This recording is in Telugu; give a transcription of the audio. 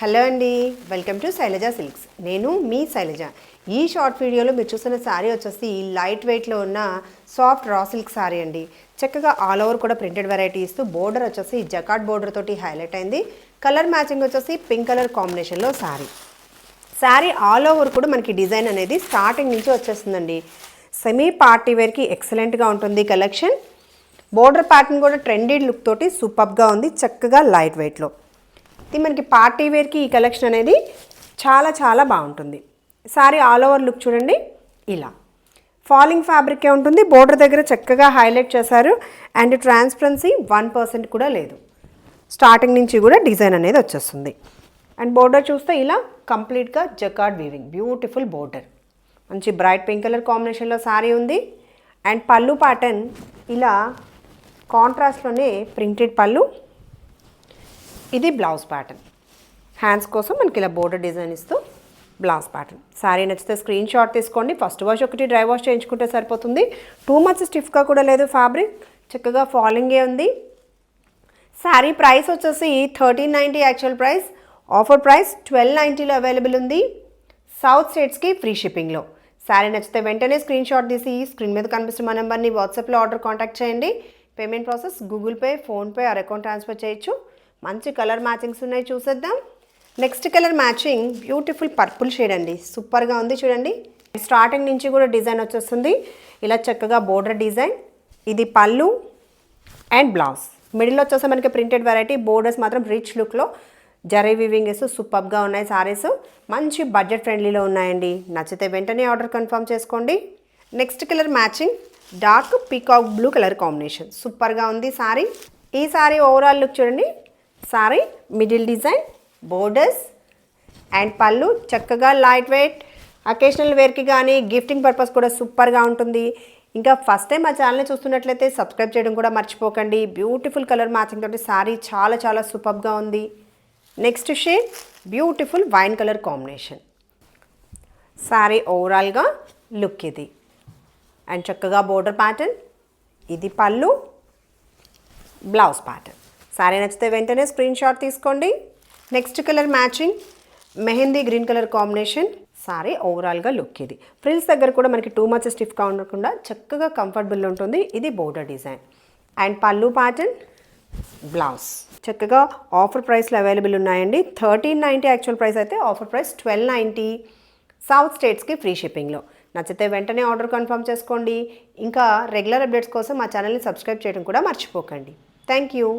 హలో అండి, వెల్కమ్ టు శైలజ సిల్క్స్. నేను మీ శైలజ. ఈ షార్ట్ వీడియోలో మీరు చూసిన శారీ వచ్చేసి లైట్ వెయిట్లో ఉన్న సాఫ్ట్ రా సిల్క్ శారీ అండి. చక్కగా ఆల్ ఓవర్ కూడా ప్రింటెడ్ వెరైటీ ఇస్తూ బోర్డర్ వచ్చేసి జకాట్ బోర్డర్ తోటి హైలైట్ అయింది. కలర్ మ్యాచింగ్ వచ్చేసి పింక్ కలర్ కాంబినేషన్లో శారీ ఆల్ ఓవర్ కూడా మనకి డిజైన్ అనేది స్టార్టింగ్ నుంచి వచ్చేస్తుందండి. సెమీ పార్టీ వేర్కి ఎక్సలెంట్గా ఉంటుంది కలెక్షన్. బోర్డర్ ప్యాటర్న్ కూడా ట్రెండీ లుక్ తోటి సూపర్గా ఉంది, చక్కగా లైట్ వెయిట్లో. ఇది మనకి పార్టీ వేర్కి ఈ కలెక్షన్ అనేది చాలా చాలా బాగుంటుంది. శారీ ఆల్ ఓవర్ లుక్ చూడండి, ఇలా ఫాలింగ్ ఫ్యాబ్రికే ఉంటుంది. బోర్డర్ దగ్గర చక్కగా హైలైట్ చేశారు అండ్ ట్రాన్స్పరెన్సీ 1% కూడా లేదు. స్టార్టింగ్ నుంచి కూడా డిజైన్ అనేది వచ్చేస్తుంది. అండ్ బోర్డర్ చూస్తే ఇలా కంప్లీట్గా జకార్డ్ వీవింగ్, బ్యూటిఫుల్ బోర్డర్. మంచి బ్రైట్ పింక్ కలర్ కాంబినేషన్లో శారీ ఉంది. అండ్ పళ్ళు ప్యాటర్న్ ఇలా కాంట్రాస్ట్లోనే ప్రింటెడ్ పళ్ళు. ఇది బ్లౌజ్ ప్యాటర్న్. హ్యాండ్స్ కోసం మనకి ఇలా బోర్డర్ డిజైన్ ఇస్తూ బ్లౌజ్ ప్యాటర్న్. శారీ నచ్చితే స్క్రీన్ షాట్ తీసుకోండి. ఫస్ట్ వాష్ ఒకటి డ్రై వాష్ చేయించుకుంటే సరిపోతుంది. టూ మచ్ స్టిఫ్గా కూడా లేదు ఫ్యాబ్రిక్, చక్కగా ఫాలింగే ఉంది. శారీ ప్రైస్ వచ్చేసి 1390 యాక్చువల్ ప్రైస్, ఆఫర్ ప్రైస్ 1290లో అవైలబుల్ ఉంది. సౌత్ స్టేట్స్కి ఫ్రీ షిప్పింగ్లో. శారీ నచ్చితే వెంటనే స్క్రీన్ షాట్ తీసి స్క్రీన్ మీద కనిపిస్తున్న మా నెంబర్ని వాట్సాప్లో ఆర్డర్ కాంటాక్ట్ చేయండి. Payment process Google pay, PhonePe are account transfer చేయొచ్చు. మంచి కలర్ మ్యాచింగ్స్ ఉన్నాయి, చూసేద్దాం. Next colour matching beautiful purple shade అండి, సూపర్గా ఉంది చూడండి. స్టార్టింగ్ నుంచి కూడా డిజైన్ వచ్చేస్తుంది ఇలా చక్కగా బోర్డర్ డిజైన్. ఇది పళ్ళు అండ్ బ్లౌజ్. మిడిల్ వచ్చేసి మనకి ప్రింటెడ్ వెరైటీ, బోర్డర్స్ మాత్రం రిచ్ లుక్లో జరీ వీవింగ్ వేస్తూ సూపర్గా ఉన్నాయి సారీస్. మంచి బడ్జెట్ ఫ్రెండ్లీలో ఉన్నాయండి. నచ్చితే వెంటనే ఆర్డర్ కన్ఫర్మ్ చేసుకోండి. Next colour matching dark peacock blue colour combination, సూపర్గా ఉంది సారీ. ఈ సారీ ఓవరాల్ లుక్ చూడండి. Sorry middle design, borders and పళ్ళు చక్కగా లైట్ వెయిట్. అకేషనల్ వేర్కి కానీ గిఫ్టింగ్ పర్పస్ కూడా సూపర్గా ఉంటుంది. ఇంకా ఫస్ట్ టైం మా ఛానల్ని చూస్తున్నట్లయితే సబ్స్క్రైబ్ చేయడం కూడా మర్చిపోకండి. బ్యూటిఫుల్ కలర్ మ్యాచింగ్ తోటి సారీ చాలా చాలా సూపర్గా ఉంది. Next shade beautiful wine colour combination. Sorry ఓవరాల్గా లుక్ ఇది. అండ్ చక్కగా బోర్డర్ ప్యాటర్న్. ఇది పళ్ళు, బ్లౌజ్ ప్యాటర్న్. సారీ నచ్చితే వెంటనే స్క్రీన్ షాట్ తీసుకోండి. Next colour matching mehndi green colour combination. Sorry ఓవరాల్గా లుక్ ఇది. ఫ్రిల్స్ దగ్గర కూడా మనకి టూ మచ్ స్టిఫ్గా ఉండకుండా చక్కగా కంఫర్టబుల్ ఉంటుంది. ఇది బోర్డర్ డిజైన్ అండ్ పళ్ళు ప్యాటర్న్, బ్లౌజ్. చక్కగా ఆఫర్ ప్రైస్లో అవైలబుల్ ఉన్నాయండి. 1390 యాక్చువల్ ప్రైస్ అయితే ఆఫర్ ప్రైస్ 1290. సౌత్ స్టేట్స్కి ఫ్రీ షిప్పింగ్లో. నచ్చితే వెంటనే ఆర్డర్ కన్ఫర్మ్ చేసుకోండి. ఇంకా రెగ్యులర్ అప్డేట్స్ కోసం మా ఛానల్ని సబ్స్క్రైబ్ చేయడం కూడా మర్చిపోకండి. Thank you.